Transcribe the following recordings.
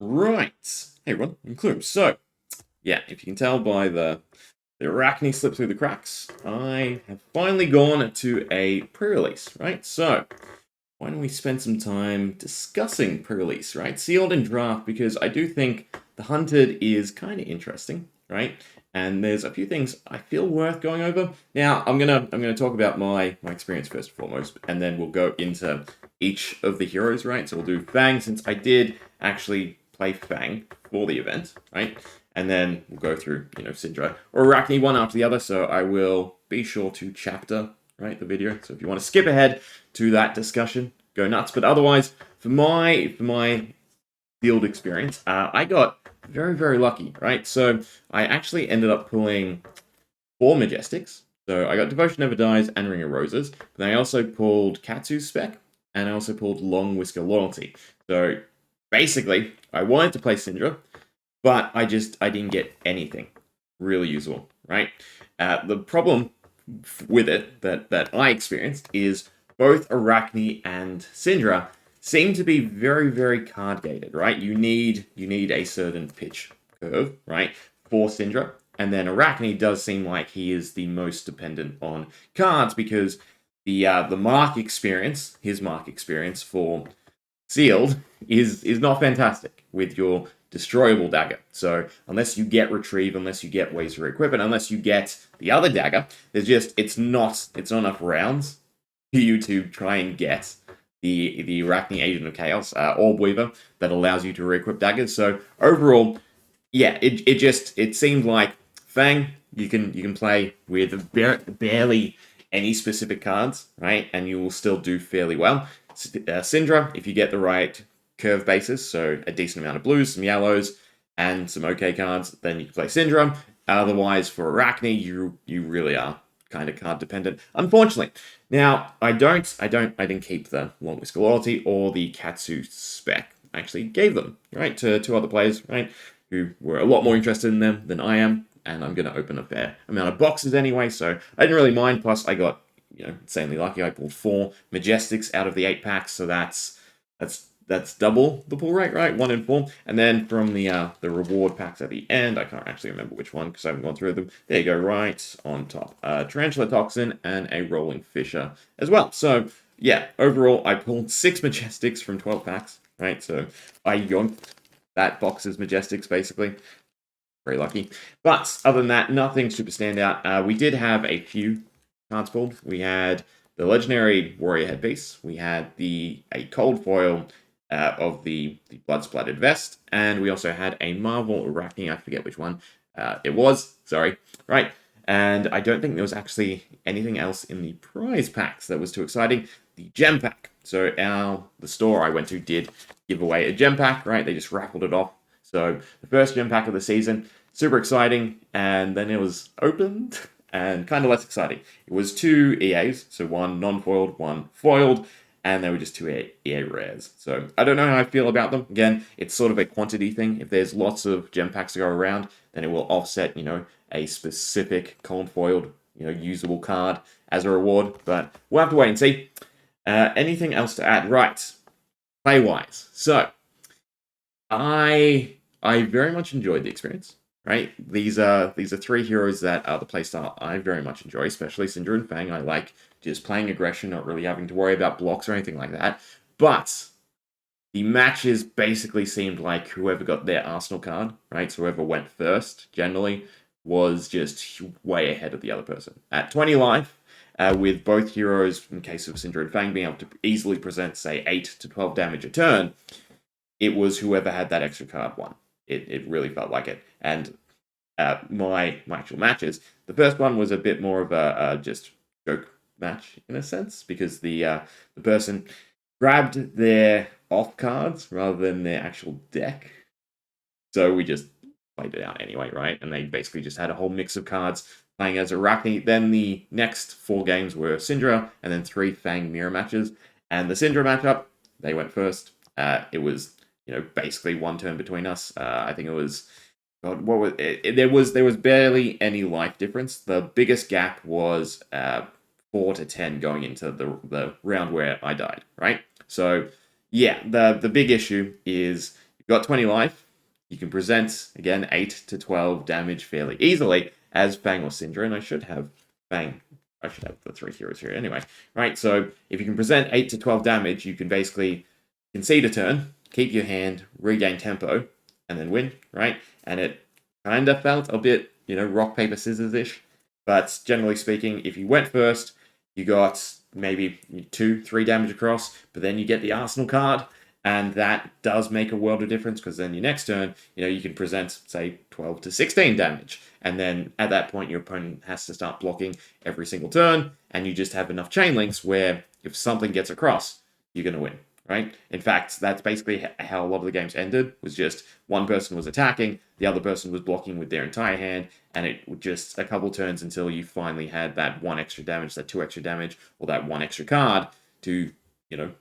Right. Hey everyone, I'm Klloo. So, yeah, if you can tell by the Arakni slip through the cracks, I have finally gone to a pre-release, right? So, why don't we spend some time discussing pre-release, right? Sealed and draft, because I do think the Hunted is kind of interesting, right? And there's a few things I feel worth going over. Now, I'm gonna talk about my experience first and foremost, and then we'll go into each of the heroes, right? So we'll do Fang, since I did actually play Fang for the event, right? And then we'll go through, Cindra or Arakni one after the other. So I will be sure to chapter, right, the video. So if you want to skip ahead to that discussion, go nuts. But otherwise, for my field experience, I got very lucky, right? So I actually ended up pulling 4 Majestics. So I got Devotion Never Dies and Ring of Roses. But then I also pulled Katsu's Spec, and I also pulled Long Whisker Loyalty. So basically, I wanted to play Cindra, but I didn't get anything really usable, right? The problem with it that I experienced is both Arakni and Cindra seem to be very card gated, right? You need a certain pitch curve, right, for Cindra, and then Arakni does seem like he is the most dependent on cards because the mark experience, his mark experience for sealed is not fantastic with your destroyable dagger. So unless you get retrieve, unless you get ways to equip it, unless you get the other dagger, it's not enough rounds for you to try and get the Arakni Agent of Chaos Orb Weaver that allows you to re-equip daggers. So overall, yeah, it seemed like Fang you can play with barely any specific cards, right, and you will still do fairly well. Cindra, if you get the right curve basis, so a decent amount of blues, some yellows, and some okay cards, then you can play Cindra. Otherwise, for Arakni, you really are kind of card dependent, unfortunately. Now, I didn't keep the Long Whisker Loyalty or the Katsu Spec. I actually gave them, right, to 2 other players, right, who were a lot more interested in them than I am, and I'm going to open a fair amount of boxes anyway, so I didn't really mind. Plus, I got insanely lucky. I pulled 4 Majestics out of the 8 packs, so that's double the pull rate, right? 1 in 4. And then from the reward packs at the end, I can't actually remember which one because I haven't gone through them. There you go, right on top. Tarantula Toxin and a Rolling Fisher as well. So yeah, overall, I pulled 6 Majestics from 12 packs, right? So I yoinked that box's Majestics basically. Very lucky. But other than that, nothing super standout. We did have a few cards pulled. We had the legendary Warrior Headpiece. We had a cold foil of the blood splattered vest, and we also had a Marvel Arakni. I forget which one it was. Sorry, right. And I don't think there was actually anything else in the prize packs that was too exciting. The gem pack. So the store I went to did give away a gem pack. Right, they just raffled it off. So the first gem pack of the season, super exciting, and then it was opened and kind of less exciting. It was 2 EAs, so 1 non-foiled, 1 foiled, and they were just 2 EA rares. So I don't know how I feel about them. Again, it's sort of a quantity thing. If there's lots of gem packs to go around, then it will offset, a specific cold foiled, usable card as a reward. But we'll have to wait and see. Anything else to add? Right. Play-wise. So I very much enjoyed the experience. Right, these are 3 heroes that are the playstyle I very much enjoy, especially Cindra and Fang. I like just playing aggression, not really having to worry about blocks or anything like that. But the matches basically seemed like whoever got their Arsenal card, right, so whoever went first, generally, was just way ahead of the other person. At 20 life, with both heroes, in case of Cindra and Fang, being able to easily present, say, 8 to 12 damage a turn, it was whoever had that extra card won. It really felt like it. And my actual matches, the first one was a bit more of a just joke match in a sense, because the person grabbed their off cards rather than their actual deck. So we just played it out anyway, right? And they basically just had a whole mix of cards playing as Arakni. Then the next 4 games were Cindra, and then 3 Fang mirror matches. And the Cindra matchup, they went first. It was basically 1 turn between us. I think it was, God, what was it? There was barely any life difference. The biggest gap was 4 to 10 going into the round where I died. Right. So yeah, the big issue is you've got 20 life, you can present, again, 8 to 12 damage fairly easily as Fang or Cindra, and I should have Fang. I should have the 3 heroes here anyway, right? So if you can present 8 to 12 damage, you can basically concede a turn, keep your hand, regain tempo, and then win, right? And it kind of felt a bit, rock, paper, scissors-ish. But generally speaking, if you went first, you got maybe 2, 3 damage across, but then you get the Arsenal card, and that does make a world of difference, because then your next turn, you can present, say, 12 to 16 damage. And then at that point, your opponent has to start blocking every single turn, and you just have enough chain links where if something gets across, you're going to win. Right? In fact, that's basically how a lot of the games ended, was just one person was attacking, the other person was blocking with their entire hand, and it was just a couple turns until you finally had that 1 extra damage, that 2 extra damage, or that 1 extra card to,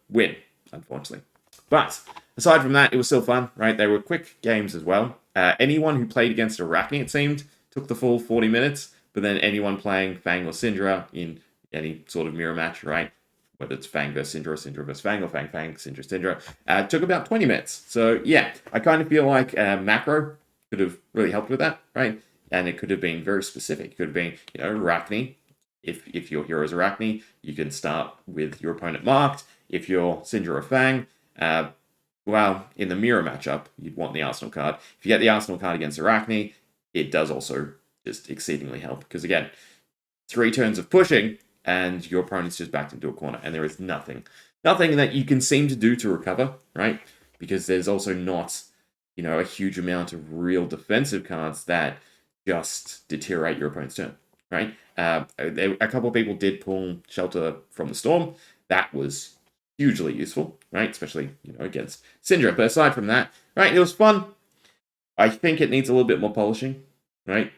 win, unfortunately. But aside from that, it was still fun, right? They were quick games as well. Anyone who played against Arakni, it seemed, took the full 40 minutes, but then anyone playing Fang or Cindra in any sort of mirror match, right? Whether it's Fang versus Cindra, or Cindra versus Fang, or Fang, Cindra, Cindra, took about 20 minutes. So yeah, I kind of feel like macro could have really helped with that, right? And it could have been very specific. It could have been, Arakni. If your hero is Arakni, you can start with your opponent marked. If you're Cindra or Fang, well, in the mirror matchup, you'd want the Arsenal card. If you get the Arsenal card against Arakni, it does also just exceedingly help. Because again, 3 turns of pushing, and your opponent's just backed into a corner, and there is nothing that you can seem to do to recover, right? Because there's also not, a huge amount of real defensive cards that just deteriorate your opponent's turn, right? A couple of people did pull Shelter from the Storm. That was hugely useful, right? Especially, against Cindra. But aside from that, right, it was fun. I think it needs a little bit more polishing, right?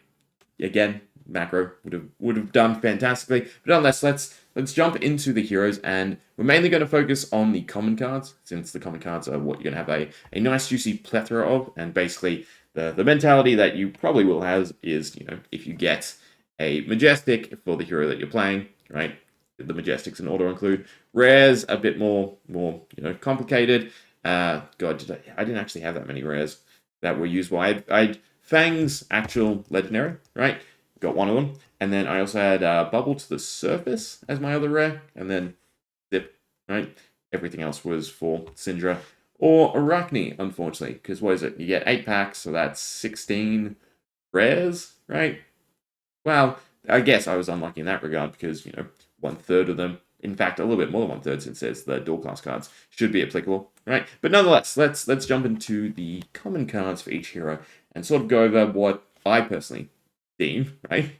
Again, macro would have done fantastically. But nonetheless, let's jump into the heroes, and we're mainly going to focus on the common cards, since the common cards are what you're going to have a nice juicy plethora of. And basically the mentality that you probably will have is, if you get a majestic for the hero that you're playing, right? The majestics in auto include rares, a bit more complicated. God, I didn't actually have that many rares that were usable. I Fang's actual legendary, right? Got one of them. And then I also had Bubble to the Surface as my other rare. And then Zip, right? Everything else was for Cindra or Arakni, unfortunately. Because what is it? You get 8 packs, so that's 16 rares, right? Well, I guess I was unlucky in that regard because, 1/3 of them, in fact, a little bit more than 1/3 since there's the dual class cards, should be applicable, right? But nonetheless, let's jump into the common cards for each hero and sort of go over what I personally deem, right?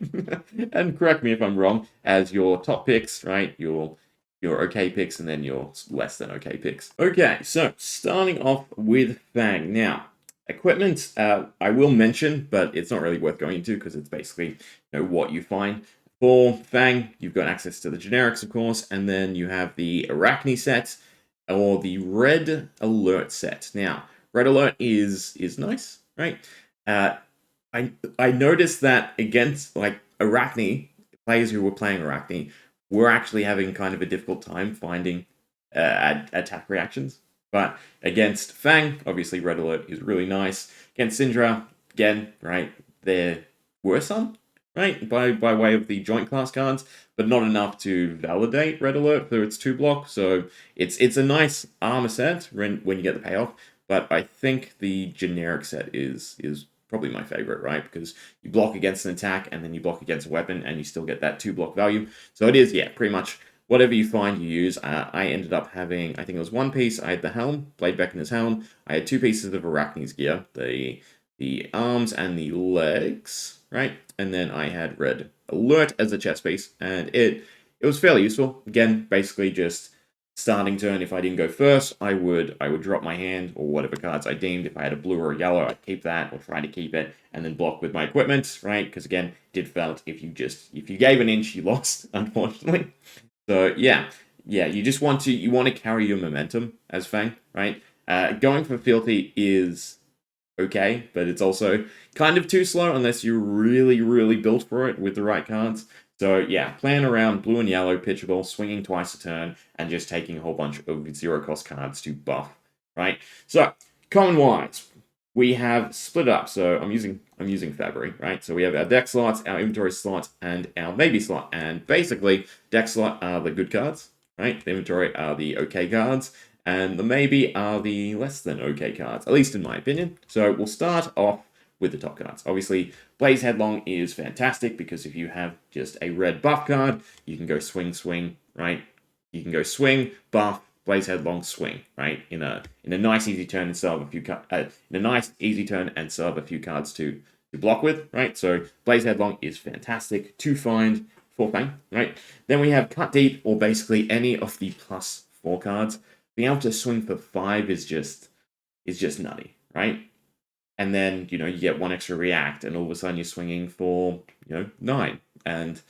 And correct me if I'm wrong, as your top picks, right? Your okay picks, and then your less than okay picks. Okay, so starting off with Fang. Now, equipment, I will mention, but it's not really worth going into because it's basically what you find. For Fang, you've got access to the generics, of course, and then you have the Arakni set or the Red Alert set. Now, Red Alert is nice, right? I noticed that against Arakni, players who were playing Arakni were actually having kind of a difficult time finding attack reactions. But against Fang, obviously Red Alert is really nice. Against Cindra, again, right, there were some, right, by way of the joint class cards, but not enough to validate Red Alert for its 2-block. So it's a nice armor set when you get the payoff, but I think the generic set is probably my favorite, right? Because you block against an attack and then you block against a weapon and you still get that 2-block value. So it is, yeah, pretty much whatever you find, you use. I ended up having, I think it was 1 piece. I had the helm, Blade Beckoner's helm. I had 2 pieces of Arakni's gear, the arms and the legs, right? And then I had Red Alert as a chest piece, and it was fairly useful. Again, basically just starting turn, if I didn't go first, I would drop my hand or whatever cards I deemed. If I had a blue or a yellow, I'd keep that or try to keep it and then block with my equipment, right? Because again, it did felt if you gave an inch, you lost, unfortunately. So yeah, you just want to carry your momentum as Fang, right? Going for Filthy is okay, but it's also kind of too slow unless you're really, really built for it with the right cards. So yeah, playing around blue and yellow, pitchable, swinging twice a turn, and just taking a whole bunch of 0-cost cards to buff, right? So Common-wise, we have split up. So I'm using February, right? So we have our deck slots, our inventory slots, and our maybe slot. And basically, deck slot are the good cards, right? The inventory are the okay cards, and the maybe are the less than okay cards, at least in my opinion. So we'll start off with the top cards. Obviously, Blaze Headlong is fantastic because if you have just a red buff card, you can go swing, right? You can go swing, buff, Blaze Headlong, swing, right? In a nice easy turn and still have a few in a nice easy turn and still have a few cards to block with, right? So Blaze Headlong is fantastic to find for Fang, right? Then we have Cut Deep, or basically any of the +4 cards. Being able to swing for 5 is just nutty, right? And then, you get one extra react, and all of a sudden you're swinging for, 9. And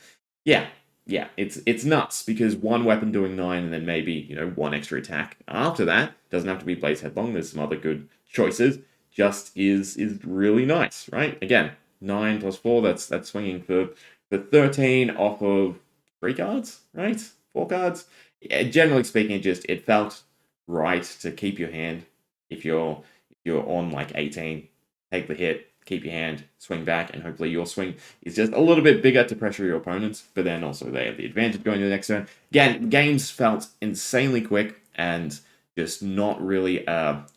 yeah, it's nuts, because one weapon doing 9 and then maybe, one extra attack after that, doesn't have to be Blaze Headlong, there's some other good choices, just is really nice, right? Again, 9 plus 4, that's swinging for 13 off of 3 cards, right? 4 cards. Yeah, generally speaking, it felt right to keep your hand if you're on like 18. Take the hit, keep your hand, swing back, and hopefully your swing is just a little bit bigger to pressure your opponents, but then also they have the advantage going to the next turn. Again, games felt insanely quick and just not really a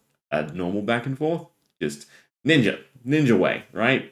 normal back and forth. Just ninja way, right?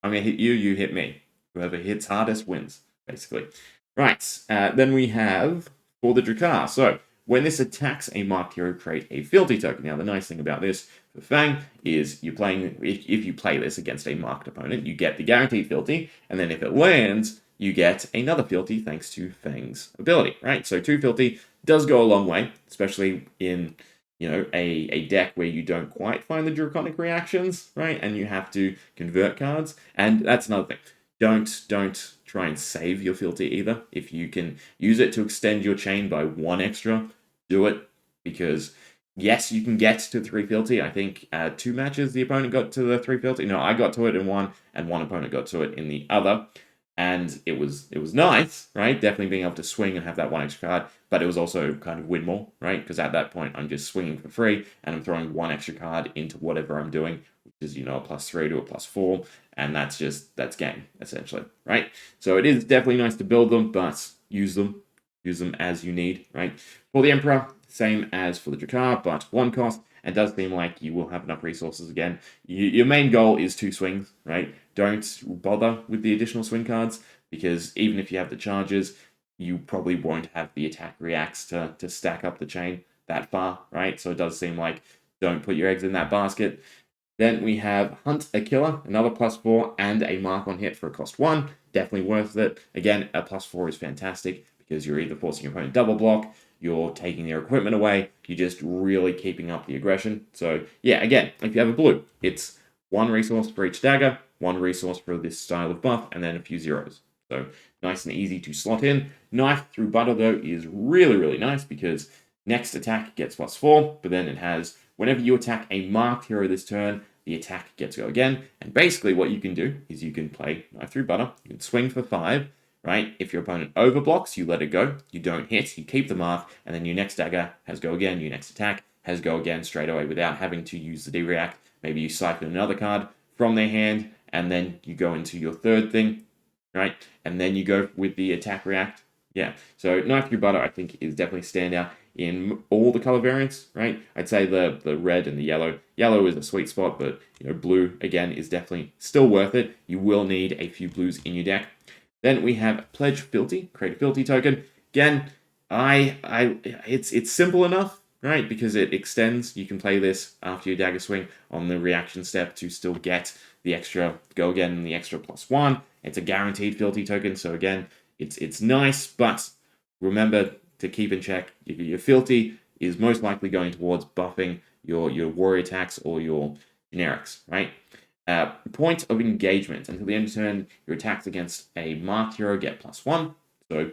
I'm going to hit you, you hit me. Whoever hits hardest wins, basically. Right, then we have for the Drakar. So, when this attacks a marked hero, create a fealty token. Now, the nice thing about this for Fang is if you play this against a marked opponent, you get the guaranteed fealty, and then if it lands, you get another fealty thanks to Fang's ability, right? So 2 fealty does go a long way, especially in a deck where you don't quite find the Draconic reactions, right? And you have to convert cards, and that's another thing. Don't try and save your fealty either. If you can use it to extend your chain by 1 extra, do it, because yes, you can get to 3 fealty. I think 2 matches the opponent got to the 3 fealty. No, I got to it in one, and one opponent got to it in the other. And it was nice, right? Definitely being able to swing and have that 1 extra card, but it was also kind of win more, right? Because at that point, I'm just swinging for free, and I'm throwing 1 extra card into whatever I'm doing, which is, a +3 to a +4, and that's game, essentially, right? So it is definitely nice to build them, but use them as you need, right? For the Emperor, same as for the Drakar, but 1 cost, and does seem like you will have enough resources again. Your main goal is 2 swings, right? Don't bother with the additional swing cards, because even if you have the charges, you probably won't have the attack reacts to stack up the chain that far, right? So it does seem like don't put your eggs in that basket. Then we have Hunt a Killer, another +4, and a mark on hit for a cost 1. Definitely worth it. Again, a +4 is fantastic because you're either forcing your opponent double block, you're taking their equipment away, you're just really keeping up the aggression. So yeah, again, if you have a blue, it's 1 resource for each dagger, 1 resource for this style of buff, and then a few zeros. So nice and easy to slot in. Knife through butter, though, is really nice because next attack gets +4, but then it has, whenever you attack a marked hero this turn, the attack gets to go again. And basically what you can do is you can play Knife through butter, you can swing for 5, right? If your opponent overblocks, you let it go, you don't hit, you keep the mark, and then your next dagger has go again, your next attack has go again straight away without having to use the D-react. Maybe you cycle another card from their hand, and then you go into your third thing, right? And then you go with the attack react. Yeah, so Knife through butter, I think, is definitely standout in all the color variants, right? I'd say the red and the yellow. Yellow is a sweet spot, but blue again is definitely still worth it. You will need a few blues in your deck. Then we have Pledge Fealty, create a fealty token. Again, it's simple enough, right? Because it extends. You can play this after your dagger swing on the reaction step to still get the extra go again and the extra +1. It's a guaranteed fealty token, so again, it's nice, but remember to keep in check. Your fealty is most likely going towards buffing your warrior attacks or your generics, right? Point of engagement. Until the end of turn, your attacks against a marked hero get +1. So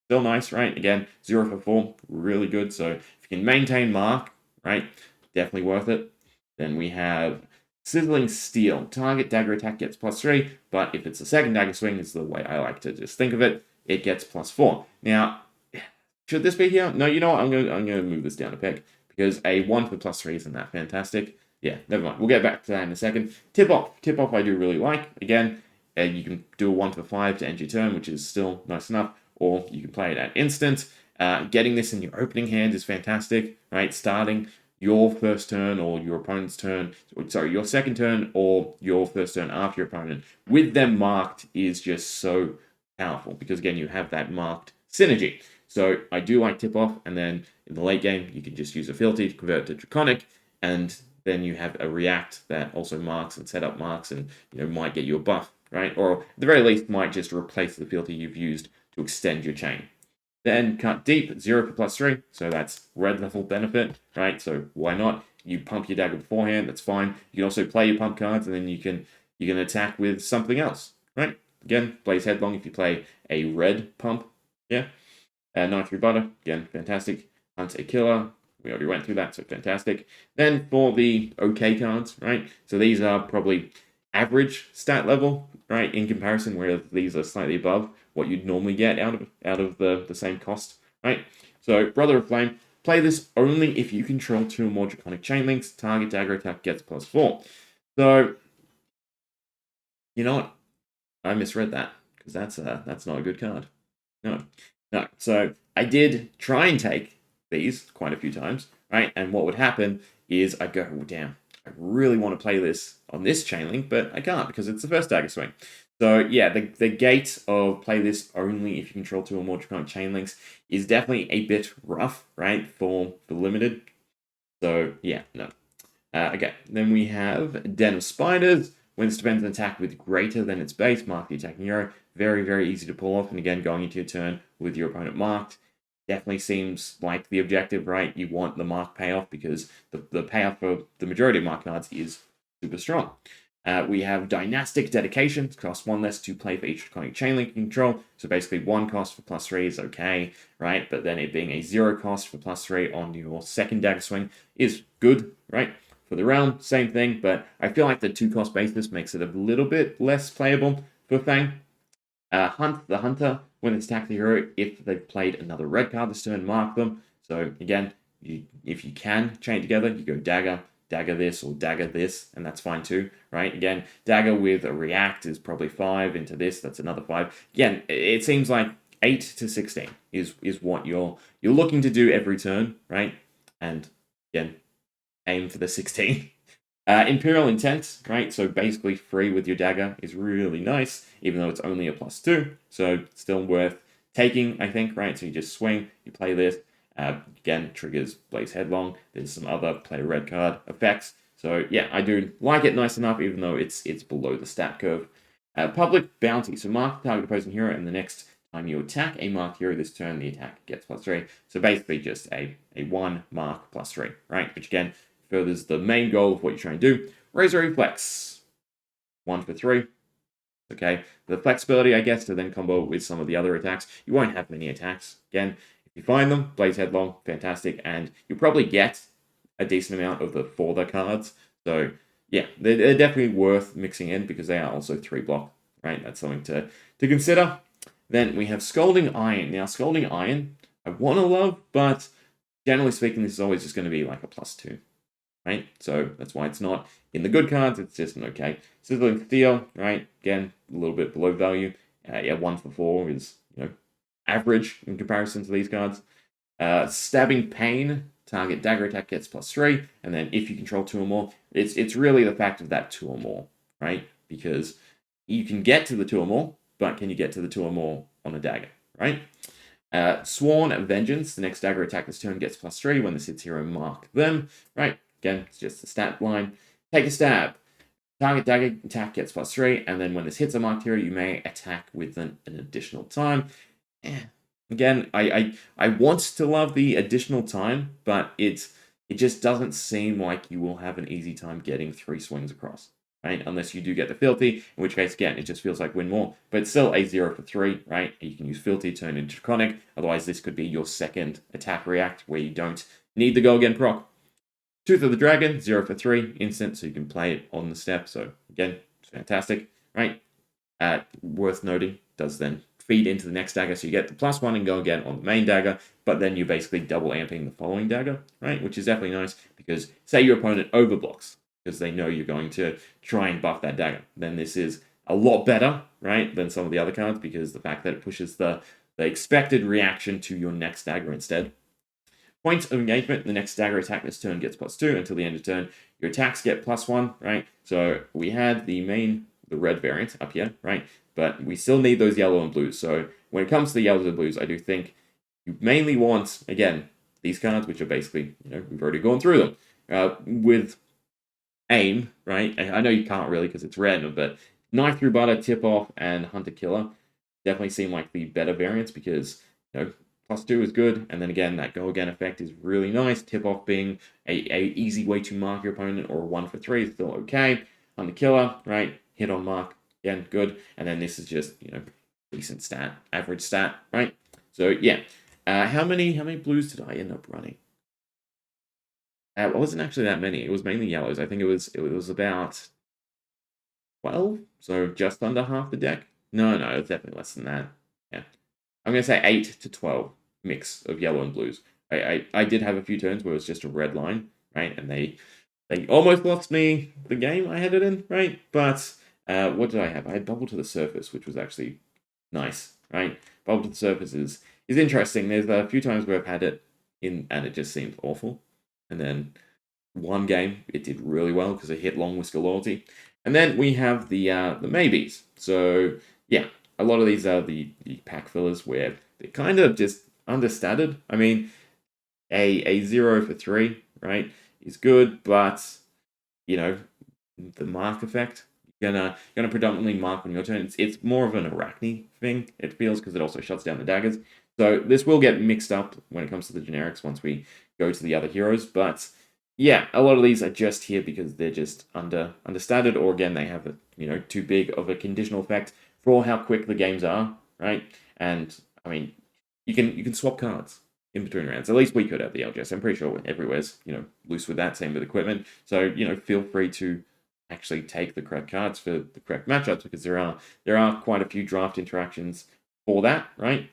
still nice, right? Again, 0 for 4, really good. So if you can maintain mark, right, definitely worth it. Then we have Sizzling Steel. Target dagger attack gets +3, but if it's a second dagger swing, is the way I like to just think of it, it gets +4. Now, should this be here? No, you know what? I'm going to move this down a peg because a 1 for +3 isn't that fantastic. Yeah, never mind. We'll get back to that in a second. Tip off. Tip off I do really like. Again, you can do a 1 for 5 to end your turn, which is still nice enough. Or you can play it at instant. Getting this in your opening hand is fantastic, right? Starting your first turn or your opponent's turn, sorry, your second turn or your first turn after your opponent with them marked is just so powerful because, again, you have that marked synergy. So I do like tip off, and then in the late game, you can just use a fealty to convert it to Draconic, and then you have a react that also marks and set up marks and might get you a buff, right? Or at the very least might just replace the fealty you've used to extend your chain. Then cut deep, 0 for +3, so that's red level benefit, right? So why not? You pump your dagger beforehand, that's fine. You can also play your pump cards, and then you can attack with something else, right? Again, Blaze Headlong if you play a red pump, yeah. Knife through butter, again, fantastic. Hunt a killer, we already went through that, so fantastic. Then for the okay cards, right? So these are probably average stat level, right? In comparison, whereas these are slightly above what you'd normally get out of the same cost, right? So Brother of Flame, play this only if you control 2 or more Draconic chain links. Target dagger attack gets +4. So you know what? I misread that because that's not a good card. No. So I did try and take these quite a few times, right? And what would happen is I go, oh, damn, I really want to play this on this chain link, but I can't because it's the first dagger swing. So yeah, the gate of play this only if you control 2 or more Draconic chain links is definitely a bit rough, right, for the limited. So yeah, no. Okay, then we have Den of Spiders. When this defends an attack with greater than its base, mark the attacking hero. Very, very easy to pull off. And again, going into your turn with your opponent marked definitely seems like the objective, right? You want the mark payoff because the payoff for the majority of mark cards is super strong. We have Dynastic Dedication. Cost 1 less to play for each Draconic chain link control. So basically 1 cost for +3 is okay, right? But then it being a 0 cost for +3 on your second dagger swing is good, right? For the realm, same thing, but I feel like the 2-cost basis makes it a little bit less playable for Fang. Hunt the Hunter. When it's attack the hero, if they've played another red card this turn, mark them. So again, if you can chain together, you go dagger this, or dagger this, and that's fine too, right? Again, dagger with a react is probably 5 into this, that's another 5. Again, it seems like 8 to 16 is what you're looking to do every turn, right? And again, aim for the 16. Imperial Intent, right? So basically free with your dagger is really nice, even though it's only a +2. So still worth taking, I think, right? So you just swing, you play this. Again, triggers Blaze Headlong. There's some other play red card effects. So yeah, I do like it nice enough, even though it's below the stat curve. Public Bounty. So mark the target opposing hero, and the next time you attack a marked hero this turn, the attack gets +3. So basically just a 1 mark +3, right? Which again, furthers the main goal of what you're trying to do. Razor Reflex. 1 for 3. Okay. The flexibility, I guess, to then combo with some of the other attacks. You won't have many attacks. Again, if you find them, Blaze Headlong, fantastic. And you'll probably get a decent amount of the for the cards. So, yeah, they're definitely worth mixing in because they are also 3 block, right? That's something to consider. Then we have Scalding Iron. Now, Scalding Iron, I want to love, but generally speaking, this is always just going to be like a +2. Right? So that's why it's not in the good cards, it's just an okay. Sizzling Steel, right? Again, a little bit below value. Yeah, 1 for 4 is, average in comparison to these cards. Stabbing Pain, target dagger attack gets +3, and then if you control 2 or more, it's really the fact of that 2 or more, right? Because you can get to the 2 or more, but can you get to the 2 or more on a dagger, right? Sworn Vengeance, the next dagger attack this turn gets +3 when this hits hero, mark them, right? Again, it's just a stat line. Take a stab. Target dagger attack gets +3, and then when this hits a marked hero, you may attack with an additional time. Again, I want to love the additional time, but it just doesn't seem like you will have an easy time getting 3 swings across, right? Unless you do get the Fealty, in which case, again, it just feels like win more. But it's still a 0 for 3, right? You can use Fealty, turn into Draconic. Otherwise, this could be your second attack react, where you don't need the go again proc. Tooth of the Dragon, 0 for 3, instant, so you can play it on the step. So, again, it's fantastic, right? Worth noting, does then feed into the next dagger, so you get the +1 and go again on the main dagger, but then you're basically double amping the following dagger, right? Which is definitely nice, because say your opponent overblocks, because they know you're going to try and buff that dagger. Then this is a lot better, right, than some of the other cards, because the fact that it pushes the expected reaction to your next dagger instead. Point of engagement, the next dagger attack this turn gets +2 until the end of turn. Your attacks get +1, right? So we had the red variant up here, right? But we still need those yellow and blues. So when it comes to the yellows and blues, I do think you mainly want, again, these cards, which are basically, we've already gone through them. With aim, right? I know you can't really because it's random, but Knife Through Butter, Tip Off, and Hunter Killer definitely seem like the better variants because, +2 is good, and then again, that go again effect is really nice. Tip Off being a easy way to mark your opponent, or 1 for 3 is still okay. Hunter Killer, right? Hit on mark, again, good. And then this is just, decent stat, average stat, right? So yeah. How many blues did I end up running? It wasn't actually that many. It was mainly yellows. I think it was about 12, so just under half the deck. No, it's definitely less than that. Yeah, I'm gonna say 8 to 12 mix of yellow and blues. I did have a few turns where it was just a red line, right, and they almost lost me the game I had it in, right? But what did I have? I had Bubble to the Surface, which was actually nice, right? Bubble to the Surface is interesting. There's a few times where I've had it in and it just seemed awful. And then one game, it did really well because it hit Long Whisker Loyalty. And then we have the maybes. So, yeah, a lot of these are the pack fillers where they're kind of just understated. I mean, a 0 for 3, right, is good, but, the mark effect, you're gonna predominantly mark on your turn. It's more of an Arakni thing, it feels, because it also shuts down the daggers. So this will get mixed up when it comes to the generics once we go to the other heroes, but yeah, a lot of these are just here because they're just understated, or again, they have too big of a conditional effect for how quick the games are, right? And I mean, you can swap cards in between rounds. At least we could at the LGS. I'm pretty sure everywhere's loose with that. Same with equipment. So feel free to actually take the correct cards for the correct matchups, because there are quite a few draft interactions for that, right?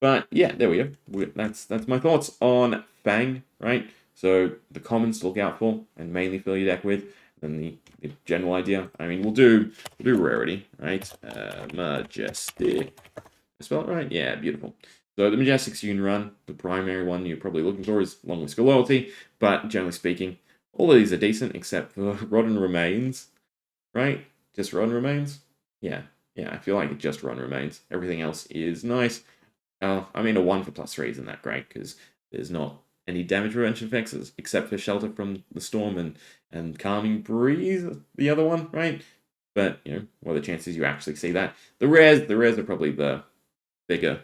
But yeah, there we go. That's my thoughts on Fang, right? So the commons to look out for and mainly fill your deck with, then the general idea. I mean, we'll do rarity, right? Majestic. I spell it right? Yeah, beautiful. So the Majestics you can run. The primary one you're probably looking for is Long Whisker Loyalty, but generally speaking, all of these are decent except for Rotten Remains, right? Just Rotten Remains? Yeah, I feel like it just Rotten Remains. Everything else is nice. I mean, a 1 for +3 isn't that great because there's not any damage prevention effects except for Shelter from the Storm and Calming Breeze, the other one, right? But, what are the chances you actually see that? The rares are probably the bigger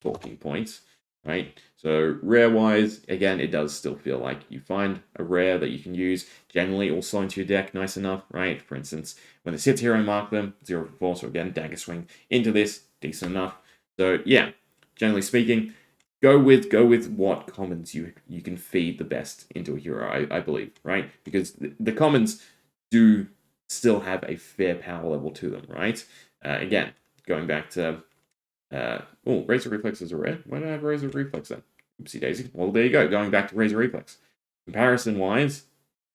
talking points, right? So rare-wise, again, it does still feel like you find a rare that you can use. Generally, also into your deck nice enough, right? For instance, when it sits here and mark them, 0 for 4, so again, Dagger Swing into this, decent enough. So, yeah. Generally speaking, go with what commons you can feed the best into a hero, I believe, right? Because the commons do still have a fair power level to them, right? Again, going back to Razor Reflex is a rare. Why don't I have Razor Reflex then? Oopsie daisy. Well, there you go. Going back to Razor Reflex. Comparison-wise,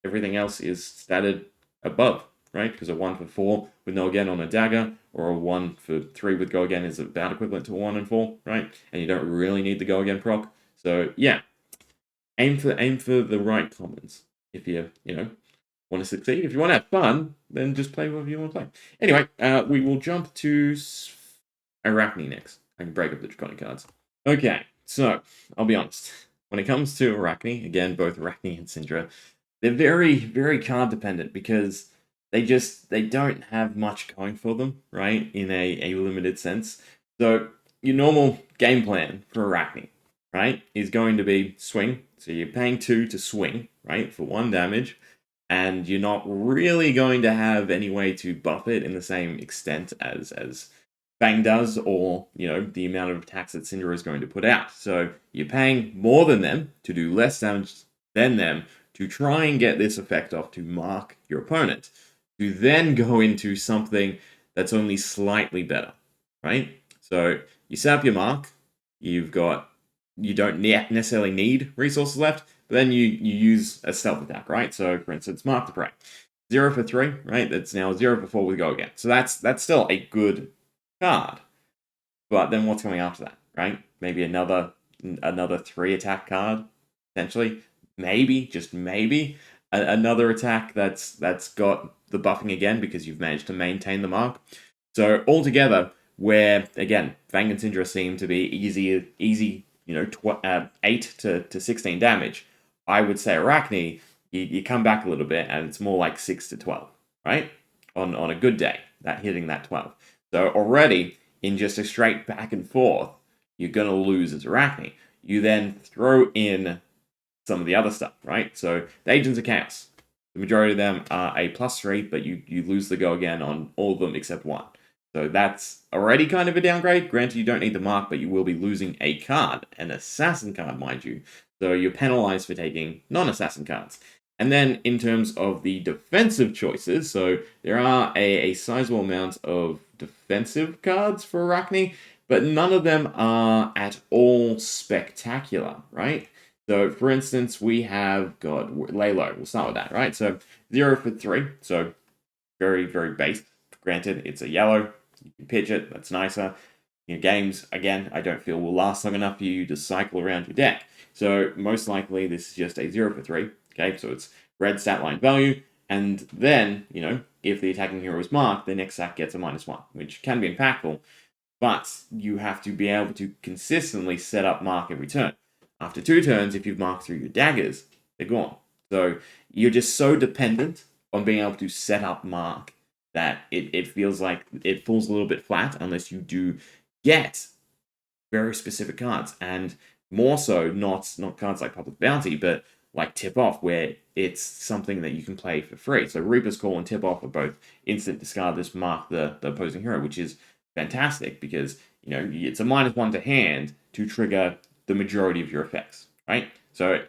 everything else is statted above, right? Because a 1 for 4 with no again on a dagger, or a 1 for 3 with go again is about equivalent to a 1 and 4, right? And you don't really need the go again proc. So yeah, aim for the right commons if you want to succeed. If you want to have fun, then just play whatever you want to play. Anyway, we will jump to Arakni next. I can break up the Draconic cards. Okay, so I'll be honest. When it comes to Arakni, again, both Arakni and Cindra, they're very, very card dependent because they don't have much going for them, right? In a limited sense. So your normal game plan for Arakni, right, is going to be swing. So you're paying 2 to swing, right, for 1 damage, and you're not really going to have any way to buff it in the same extent as Fang does, or the amount of attacks that Cindra is going to put out. So you're paying more than them to do less damage than them to try and get this effect off to mark your opponent, to then go into something that's only slightly better, right? So you set up your mark, you don't necessarily need resources left, but then you use a stealth attack, right? So for instance, Mark the Prey. 0 for 3, right? That's now 0 for 4 with Go Again. So that's still a good card. But then what's coming after that, right? Maybe another 3 attack card, potentially. Maybe, just maybe, another attack that's got the buffing again because you've managed to maintain the mark. So altogether, where again, Fang and Cindra seem to be easy, 8 to 16 damage. I would say Arakni, you come back a little bit and it's more like 6 to 12, right? On a good day, hitting that 12. So already in just a straight back and forth, you're going to lose as Arakni. You then throw in some of the other stuff, right? So the Agents of Chaos. The majority of them are a +3, but you lose the Go Again on all of them except one. So that's already kind of a downgrade. Granted, you don't need the mark, but you will be losing a card, an assassin card, mind you. So you're penalized for taking non-assassin cards. And then in terms of the defensive choices, so there are a sizable amount of defensive cards for Arakni, but none of them are at all spectacular, right? So, for instance, we have, lay low. We'll start with that, right? So, 0 for 3. So, very, very base. Granted, it's a yellow. You can pitch it. That's nicer. Your games, again, I don't feel will last long enough for you to cycle around your deck. So, most likely, this is just a 0 for 3. Okay, so it's red stat line value. And then, if the attacking hero is marked, the next sack gets a -1, which can be impactful. But you have to be able to consistently set up mark every turn. After 2 turns, if you've marked through your daggers, they're gone. So you're just so dependent on being able to set up mark that it feels like it falls a little bit flat unless you do get very specific cards. And more so, not cards like Public Bounty, but like Tip Off, where it's something that you can play for free. So Reaper's Call and Tip Off are both instant discard this mark the opposing hero, which is fantastic because, it's a -1 to hand to trigger the majority of your effects, right? So,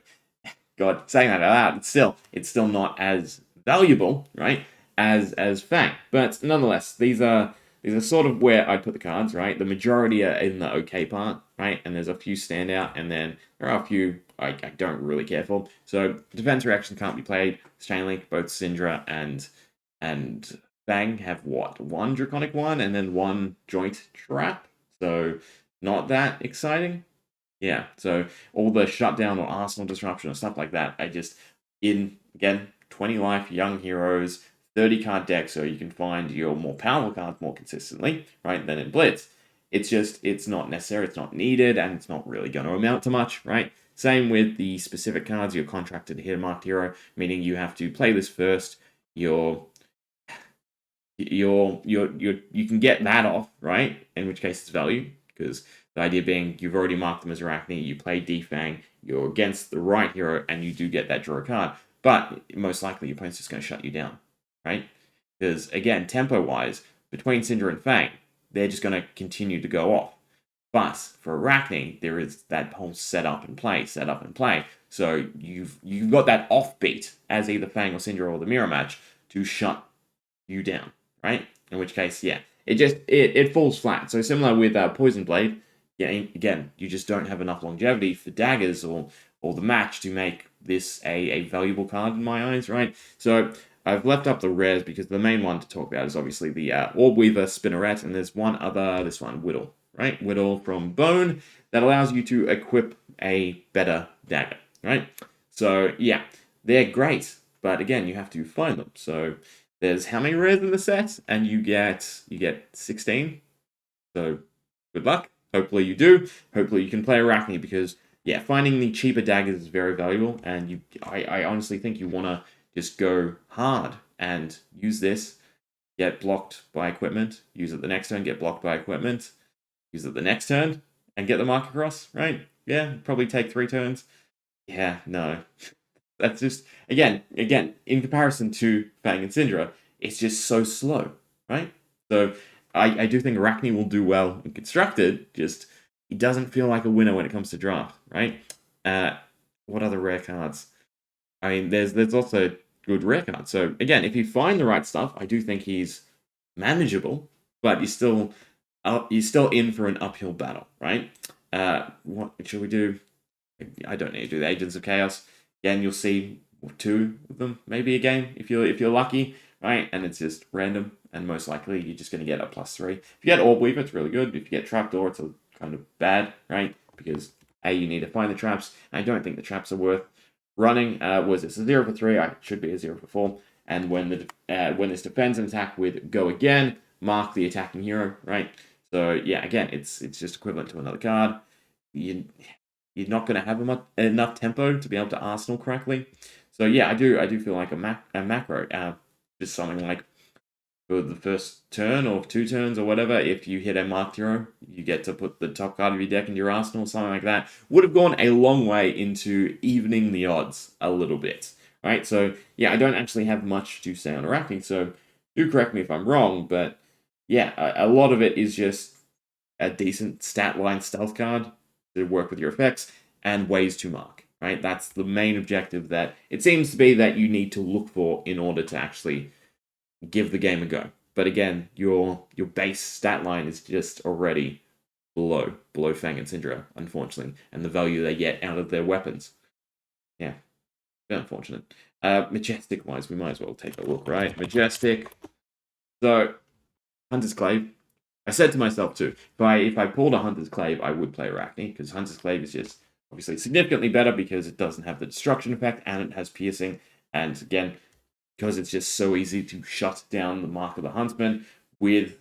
God, saying that out loud, it's still not as valuable, right, as Fang. But nonetheless, these are sort of where I'd put the cards, right? The majority are in the okay part, right? And there's a few standout, and then there are a few I don't really care for. So defense reaction can't be played. Chain Link, both Cindra and Fang have what? 1 Draconic one and then 1 Joint Trap. So not that exciting. Yeah, so all the shutdown or arsenal disruption or stuff like that, again, 20 life, young heroes, 30 card deck, so you can find your more powerful cards more consistently, right, than in Blitz. It's not necessary, it's not needed, and it's not really going to amount to much, right? Same with the specific cards. You're contracted to hit a marked hero, meaning you have to play this first. You can get that off, right? In which case it's value, because the idea being you've already marked them as Arakni, you play Defang, you're against the right hero, and you do get that draw card. But most likely your opponent's just going to shut you down, right? Because again, tempo-wise, between Cindra and Fang, they're just going to continue to go off. But for Arakni, there is that whole set up and play. So you've got that offbeat as either Fang or Cindra or the mirror match to shut you down, right? In which case, yeah, it falls flat. So similar with Poison Blade, yeah, again, you just don't have enough longevity for daggers or the match to make this a valuable card in my eyes, right? So I've left up the rares because the main one to talk about is obviously the Orb Weaver Spinneret, and there's one other, this one, Whittle, right? Whittle from Bone that allows you to equip a better dagger, right? So yeah, they're great, but again, you have to find them. So there's how many rares in the set, and you get 16. So good luck. Hopefully you do. Hopefully you can play Arakni because yeah, finding the cheaper daggers is very valuable, and I honestly think you want to just go hard and use this. Get blocked by equipment. Use it the next turn. Get blocked by equipment. Use it the next turn and get the mark across. Right? Yeah, probably take 3 turns. Yeah, no. That's just again in comparison to Fang and Cindra, it's just so slow, right? So I do think Arakni will do well in constructed. Just he doesn't feel like a winner when it comes to draft, right? What other rare cards? I mean, there's also good rare cards. So again, if you find the right stuff, I do think he's manageable, but you're still in for an uphill battle, right? What should we do? I don't need to do the Agents of Chaos. Again, you'll see or 2 of them maybe a game if you're lucky, right? And it's just random, and most likely you're just going to get a +3. If you get Orb Weaver, it's really good. If you get Trapdoor, it's kind of bad, right? Because you need to find the traps, and I don't think the traps are worth running. Was this a 0 for 3? I should be a 0 for 4. And when this defends an attack with Go Again, mark the attacking hero, right? So yeah, again, it's just equivalent to another card. You're not going to have enough tempo to be able to arsenal correctly. So yeah, I do feel like a macro, just something like for the first turn or 2 turns or whatever, if you hit a marked hero, you get to put the top card of your deck into your arsenal, something like that. Would have gone a long way into evening the odds a little bit, right? So yeah, I don't actually have much to say on Arakni, so do correct me if I'm wrong, but yeah, a lot of it is just a decent stat line stealth card to work with your effects and ways to mark, right? That's the main objective that it seems to be that you need to look for in order to actually give the game a go. But again, your base stat line is just already below Fang and Cindra, unfortunately, and the value they get out of their weapons. Yeah, very unfortunate. Majestic wise, we might as well take a look, right? Majestic. So, Hunter's Clave. I said to myself too, if I pulled a Hunter's Clave, I would play Arakni, because Hunter's Clave is just obviously significantly better because it doesn't have the destruction effect and it has piercing. And again, because it's just so easy to shut down the Mark of the Huntsman with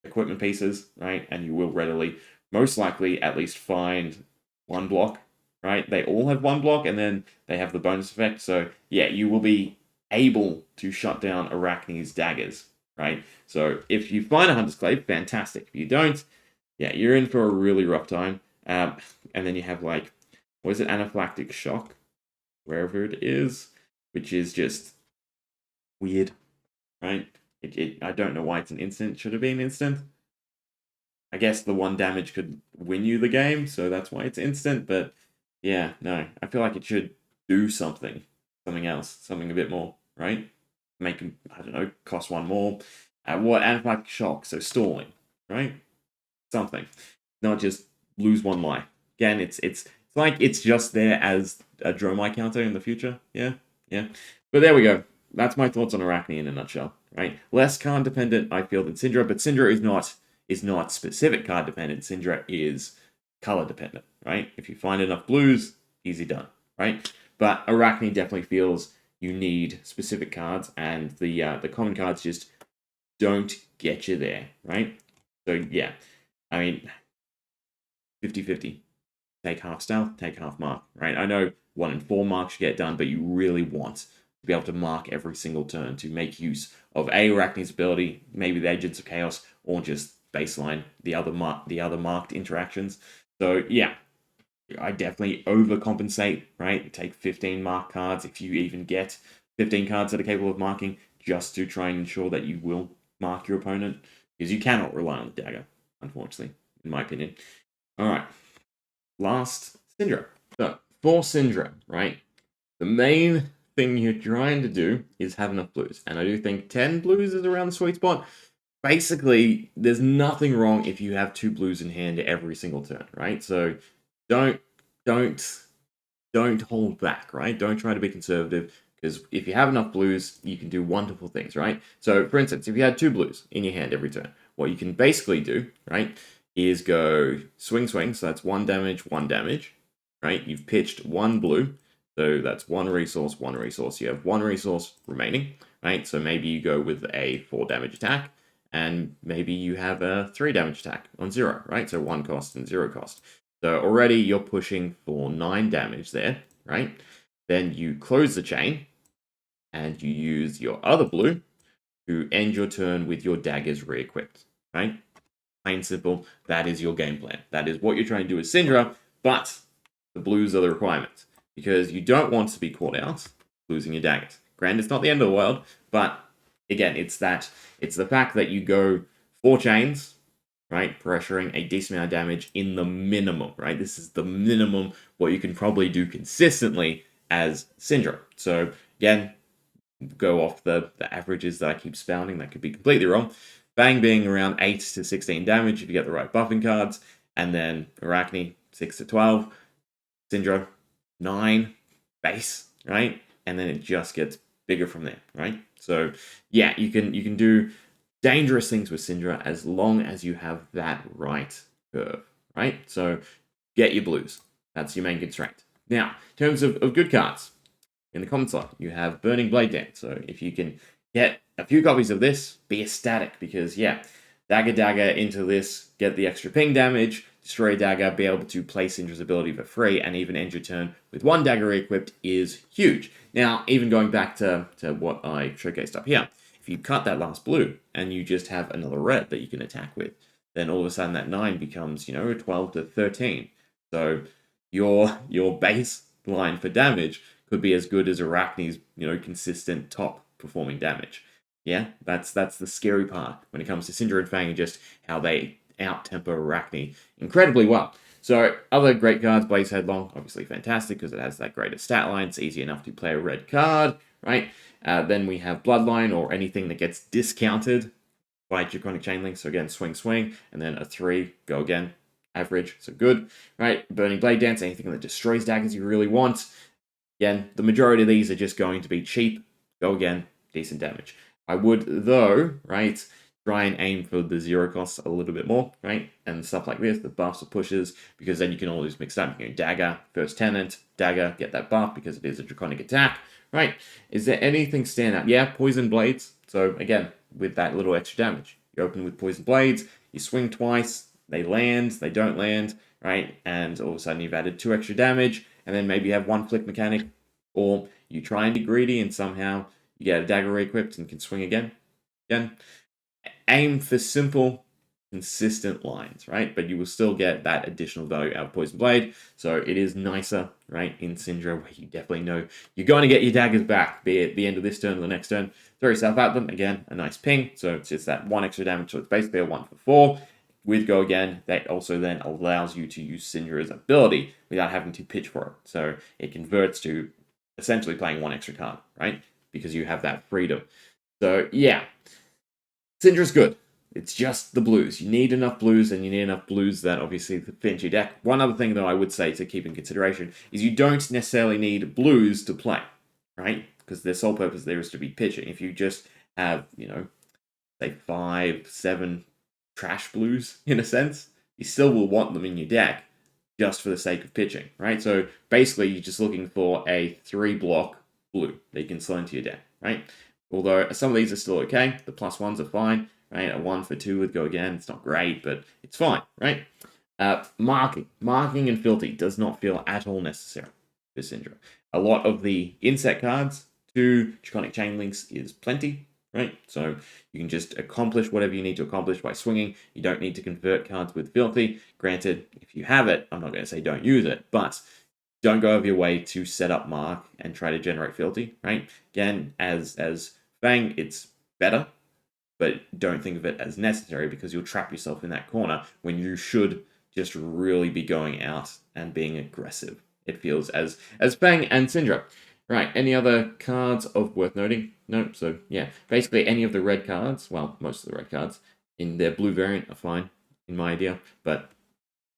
equipment pieces, right? And you will readily, most likely, at least find 1 block, right? They all have 1 block, and then they have the bonus effect. So yeah, you will be able to shut down Arakni's daggers, right? So if you find a Hunter's Clave, fantastic. If you don't, yeah, you're in for a really rough time. And then you have what is it, Anaphylactic Shock, wherever it is, which is just weird, right? I don't know why it's an instant. Should have been instant. I guess the 1 damage could win you the game, so that's why it's instant. But yeah, no, I feel like it should do something else, something a bit more, right? Make them, I don't know, cost 1 more. What Anaphylactic Shock? So stalling, right? Something, not just lose 1 life. Again, it's like it's just there as a Dromai counter in the future. Yeah. But there we go. That's my thoughts on Arakni in a nutshell, right? Less card dependent, I feel, than Cindra, but Cindra is not specific card dependent. Cindra is color dependent, right? If you find enough blues, easy done, right? But Arakni definitely feels you need specific cards, and the common cards just don't get you there, right? So yeah, I mean, 50-50. Take half stealth, take half mark, right? I know 1 in 4 marks you get done, but you really want to be able to mark every single turn to make use of Arakni's ability, maybe the Agents of Chaos, or just baseline the other marked interactions. So yeah, I definitely overcompensate, right? Take 15 mark cards if you even get 15 cards that are capable of marking, just to try and ensure that you will mark your opponent, because you cannot rely on the dagger, unfortunately, in my opinion. All right, last Cindra. So for Cindra, right, the main thing you're trying to do is have enough blues, and I do think 10 blues is around the sweet spot. Basically, there's nothing wrong if you have 2 blues in hand every single turn, right? So don't hold back, right? Don't try to be conservative, because if you have enough blues, you can do wonderful things, right? So for instance, if you had 2 blues in your hand every turn, what you can basically do, right, is go swing, so that's 1 damage, right? You've pitched 1 blue, so that's 1 resource. You have 1 resource remaining, right? So maybe you go with a 4 damage attack, and maybe you have a 3 damage attack on 0, right? So 1 cost and 0 cost. So already you're pushing for 9 damage there, right? Then you close the chain, and you use your other blue to end your turn with your daggers re-equipped, right? Plain simple, that is your game plan. That is what you're trying to do with Cindra, but the blues are the requirement, because you don't want to be caught out losing your daggers. Granted, it's not the end of the world, but again, it's the fact that you go 4 chains, right, pressuring a decent amount of damage in the minimum, right? This is the minimum what you can probably do consistently as Cindra. So again, go off the averages that I keep spouting. That could be completely wrong. Fang being around 8 to 16 damage if you get the right buffing cards, and then Arakni 6 to 12, Cindra 9 base, right? and then it just gets bigger from there, right? So yeah, you can do dangerous things with Cindra as long as you have that right curve, right? So get your blues. That's your main constraint. Now, in terms of good cards, in the common slot, you have Burning Blade Dance. So if you can get a few copies of this, be ecstatic, because yeah, dagger into this, get the extra ping damage, destroy a dagger, be able to play Cindra's ability for free, and even end your turn with one dagger equipped is huge. Now, even going back to what I showcased up here, if you cut that last blue and you just have another red that you can attack with, then all of a sudden that 9 becomes, 12 to 13. So your baseline for damage could be as good as Arakni's, consistent top performing damage. Yeah, that's the scary part when it comes to Cindra and Fang and just how they out-tempo Arakni incredibly well. So other great cards, Blaze Headlong, obviously fantastic because it has that greater stat line. It's easy enough to play a red card, right? Then we have Bloodline or anything that gets discounted by Draconic Chainlink. So again, swing, and then a 3, go again, average, so good, right? Burning Blade Dance, anything that destroys daggers you really want. Again, the majority of these are just going to be cheap, go again, decent damage. I would, though, right, try and aim for the 0 costs a little bit more, right? And stuff like this, the buffs or pushes, because then you can always mix up. Dagger, First Tenant, dagger, get that buff because it is a draconic attack, right? Is there anything stand out? Yeah, Poison Blades. So again, with that little extra damage. You open with Poison Blades, you swing twice, they land, they don't land, right? And all of a sudden you've added 2 extra damage, and then maybe you have 1 flick mechanic, or you try and be greedy and somehow you get a dagger equipped and can swing again. Aim for simple, consistent lines, right? But you will still get that additional value out of Poison Blade. So it is nicer, right, in Cindra, where you definitely know you're going to get your daggers back, be it the end of this turn or the next turn. Throw yourself at them. Again, a nice ping. So it's just that 1 extra damage. So it's basically a 1 for 4. With Go Again, that also then allows you to use Cindra's ability without having to pitch for it. So it converts to essentially playing 1 extra card, right? Because you have that freedom. So yeah, Cindra's good. It's just the blues. You need enough blues, and you need enough blues that obviously fit into your deck. One other thing, though, I would say to keep in consideration is you don't necessarily need blues to play, right? Because their sole purpose there is to be pitching. If you just have, say 5, 7 trash blues, in a sense, you still will want them in your deck just for the sake of pitching, right? So basically, you're just looking for a 3-block blue that you can slot into your deck, right? Although some of these are still okay. The +1s are fine, right? A 1 for 2 would Go Again. It's not great, but it's fine, right? Marking and Filthy does not feel at all necessary for Cindra. A lot of the inset cards, 2 Draconic Chainlinks is plenty, right? So you can just accomplish whatever you need to accomplish by swinging. You don't need to convert cards with Filthy. Granted, if you have it, I'm not going to say don't use it, but don't go over your way to set up Mark and try to generate Filthy, right? Again, as Fang, it's better, but don't think of it as necessary because you'll trap yourself in that corner when you should just really be going out and being aggressive. It feels as Fang and Cindra. Right, any other cards of worth noting? No, so yeah, basically any of the red cards, well, most of the red cards, in their blue variant are fine, in my idea, but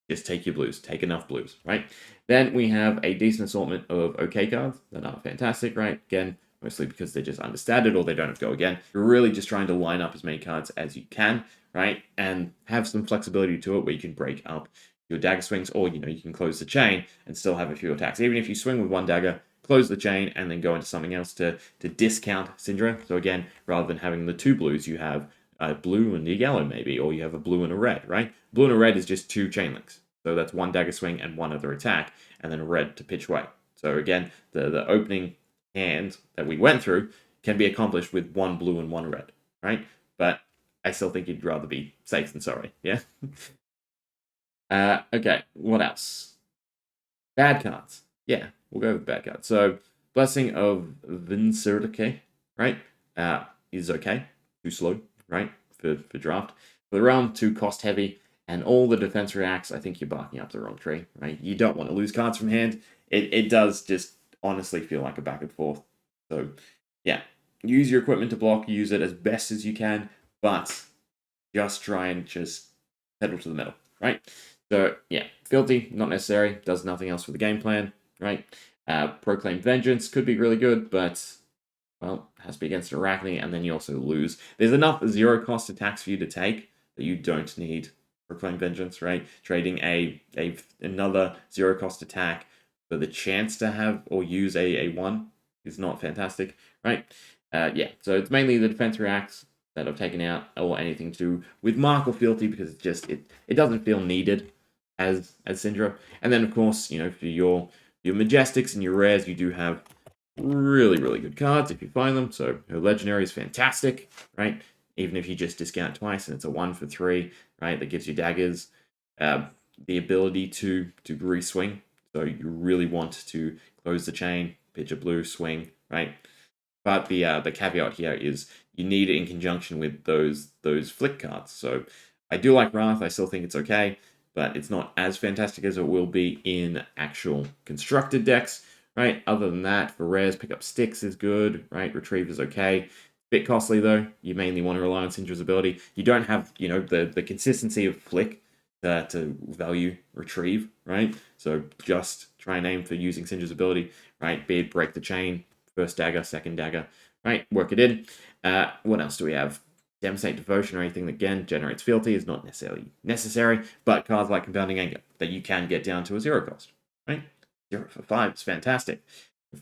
just take your blues, take enough blues, right? Then we have a decent assortment of okay cards that are fantastic, right? Again, mostly because they're just understated or they don't have Go Again. You're really just trying to line up as many cards as you can, right? And have some flexibility to it where you can break up your dagger swings, or, you can close the chain and still have a few attacks. Even if you swing with 1 dagger, close the chain, and then go into something else to discount Cindra. So again, rather than having the 2 blues, you have a blue and a yellow maybe, or you have a blue and a red, right? Blue and a red is just 2 chain links. So that's 1 dagger swing and 1 other attack, and then a red to pitch away. So again, the opening hand that we went through can be accomplished with 1 blue and 1 red, right? But I still think you'd rather be safe than sorry, yeah? Okay, what else? Bad cards. Yeah, we'll go with bad cards. So, Blessing of Vincirke, right, is okay. Too slow, right, for draft. For the realm, too cost heavy, and all the defense reacts, I think you're barking up the wrong tree, right? You don't want to lose cards from hand. It does just honestly feel like a back and forth. So, yeah, use your equipment to block, use it as best as you can, but just try and just pedal to the metal, right? So, yeah, Filthy, not necessary, does nothing else for the game plan, right? Proclaim Vengeance could be really good, but, well, it has to be against Arakni, and then you also lose. There's enough zero-cost attacks for you to take that you don't need Proclaim Vengeance, right? Trading another zero-cost attack for the chance to have or use a 1 is not fantastic, right? Yeah, so it's mainly the defense reacts that I've taken out, or anything to do with Mark or Fealty, because it's just it doesn't feel needed as Cindra. And then of course, for your Majestics and your rares, you do have really good cards if you find them. So her legendary is fantastic, right? Even if you just discount twice and it's a 1 for 3, right? That gives you daggers, the ability to re-swing. So you really want to close the chain, pitch a blue, swing, right? But the caveat here is you need it in conjunction with those flick cards. So I do like Rathe. I still think it's okay, but it's not as fantastic as it will be in actual constructed decks, right? Other than that, for rares, pick up sticks is good, right? Retrieve is okay. Bit costly though. You mainly want to rely on Cindra's ability. You don't have, the consistency of flick to value retrieve, right? So just try and aim for using Cindra's ability, right? Be it break the chain, first dagger, second dagger, right? Work it in. What else do we have? Devastate Devotion or anything that, again, generates fealty is not necessarily necessary, but cards like Compounding Anger that you can get down to a 0 cost, right? 0 for 5 is fantastic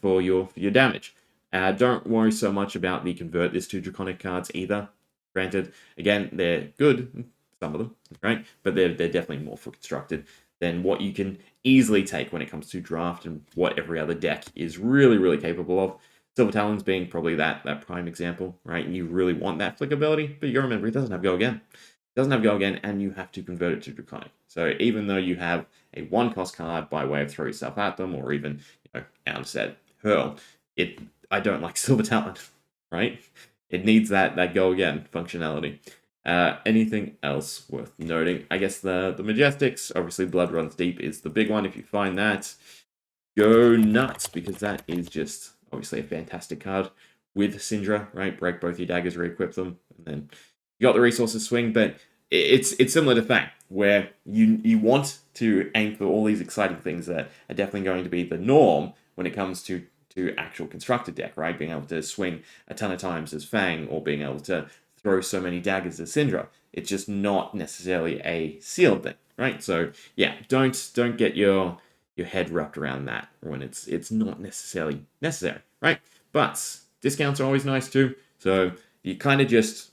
for your damage. Don't worry so much about the convert this to Draconic cards either. Granted, again, they're good, some of them, right? But they're definitely more for constructed than what you can easily take when it comes to draft and what every other deck is really capable of. Silver Talons being probably that prime example, right? You really want that flick ability, but you gotta remember it doesn't have Go Again. It doesn't have Go Again, and you have to convert it to Draconic. So even though you have a 1-cost card by way of throw yourself at them, or even out of set hurl, I don't like Silver Talon, right? It needs that Go Again functionality. Anything else worth noting? I guess the Majestics, obviously Blood Runs Deep is the big one. If you find that, go nuts, because that is just obviously a fantastic card with Cindra, right? Break both your daggers, re-equip them, and then you got the resources swing. But it's similar to Fang, where you want to aim for all these exciting things that are definitely going to be the norm when it comes to actual constructed deck, right? Being able to swing a ton of times as Fang, or being able to throw so many daggers as Cindra. It's just not necessarily a sealed thing, right? So yeah, don't get your head wrapped around that when it's not necessarily necessary, right? But discounts are always nice too. So you're kind of just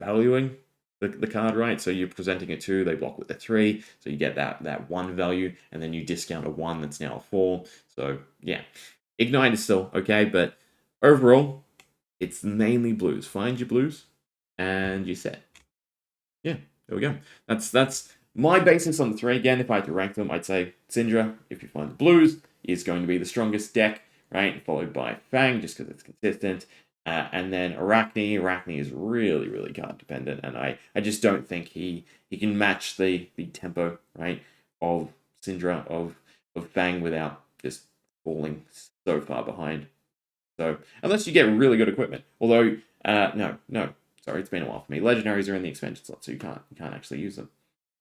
valuing the card, right? So you're presenting a 2, they block with a 3, so you get that 1 value, and then you discount a 1 that's now a 4. So yeah, Ignite is still okay, but overall, it's mainly blues. Find your blues, and you're set. Yeah, there we go. That's my basis on the 3. Again, if I had to rank them, I'd say Cindra, if you find the blues, is going to be the strongest deck, right? Followed by Fang, just because it's consistent. And then Arakni. Arakni is really card dependent, and I just don't think he can match the tempo, right, of Cindra, of Fang, without just falling so far behind. So unless you get really good equipment, although no, sorry, it's been a while for me. Legendaries are in the expansion slot, so you can't actually use them,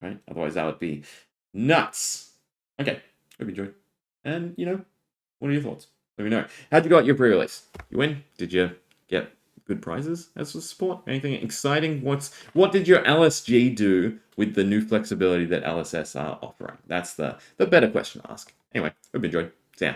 right? Otherwise, that would be nuts. Okay, hope you enjoyed. And what are your thoughts? Let me know. How'd you got your pre-release? You win? Did you get good prizes as a support? Anything exciting? What did your LSG do with the new flexibility that LSS are offering? That's the better question to ask. Anyway, hope you enjoyed. See ya.